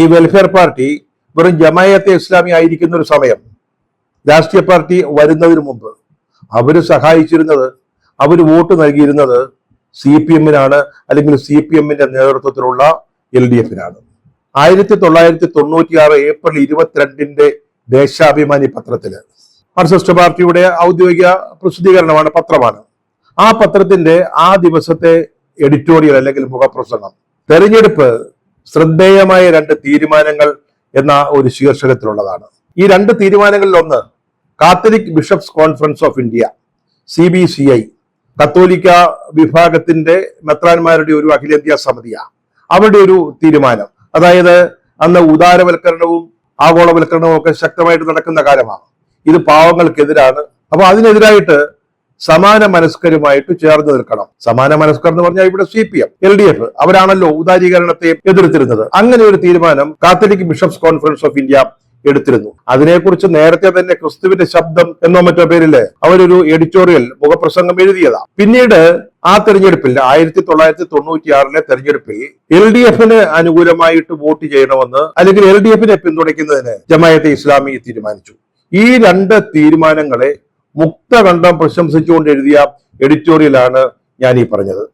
ഈ welfare party വെറും ജമായത്തെ ഇസ്ലാമി ആയിരിക്കുന്ന ഒരു സമയം, രാഷ്ട്രീയ പാർട്ടി വരുന്നതിന് മുമ്പ് അവര് സഹായിച്ചിരുന്നത്, അവർ വോട്ട് നൽകിയിരുന്നത് CPM-നാണ്, അല്ലെങ്കിൽ CPM-ന്റെ നേതൃത്വത്തിലുള്ള LDF-നാണ്. 1996 ഏപ്രിൽ 22 ദേശാഭിമാനി പത്രത്തില്, മാർക്സിസ്റ്റ് പാർട്ടിയുടെ ഔദ്യോഗിക പ്രസിദ്ധീകരണമാണ്, പത്രമാണ്. ആ പത്രത്തിന്റെ ആ ദിവസത്തെ എഡിറ്റോറിയൽ അല്ലെങ്കിൽ മുഖപ്രസംഗം, തെരഞ്ഞെടുപ്പ് ശ്രദ്ധേയമായ 2 തീരുമാനങ്ങൾ എന്ന ഒരു ശീർഷകത്തിലുള്ളതാണ്. ഈ 2 തീരുമാനങ്ങളിൽ ഒന്ന് Catholic bishops conference of India CBCI, കത്തോലിക്ക വിഭാഗത്തിന്റെ മെത്രാന്മാരുടെ ഒരു അഖിലേന്ത്യാ സമിതിയാണ്. അവരുടെ ഒരു തീരുമാനം, അതായത് അന്ന് ഉദാരവൽക്കരണവും ആഗോളവൽക്കരണവും ഒക്കെ ശക്തമായിട്ട് നടക്കുന്ന കാലമാണ്. ഇത് പാവങ്ങൾക്കെതിരാണ്. അപ്പൊ അതിനെതിരായിട്ട് സമാന മനസ്കരുമായിട്ട് ചേർന്ന് നിൽക്കണം. സമാന മനസ്കർ എന്ന് പറഞ്ഞാൽ ഇവിടെ CPM, LDF അവരാണല്ലോ ഉദാരീകരണത്തെ എതിർത്തിരുന്നത്. അങ്ങനെ ഒരു തീരുമാനം Catholic bishops conference of India എടുത്തിരുന്നു. അതിനെക്കുറിച്ച് നേരത്തെ തന്നെ ക്രിസ്തുവിന്റെ ശബ്ദം എന്നോ മറ്റോ പേരില് അവരൊരു എഡിറ്റോറിയൽ മുഖപ്രസംഗം എഴുതിയതാ. പിന്നീട് ആ തെരഞ്ഞെടുപ്പിൽ 1996 തെരഞ്ഞെടുപ്പിൽ LDF-ന് അനുകൂലമായിട്ട് വോട്ട് ചെയ്യണമെന്ന്, അല്ലെങ്കിൽ LDF-നെ പിന്തുണയ്ക്കുന്നതിന് ജമായത്തെ ഇസ്ലാമി തീരുമാനിച്ചു. ഈ 2 തീരുമാനങ്ങളെ മുക്തകണ്ഠം പ്രശംസിച്ചുകൊണ്ട് എഴുതിയ എഡിറ്റോറിയലാണ് ഞാൻ ഈ പറഞ്ഞത്.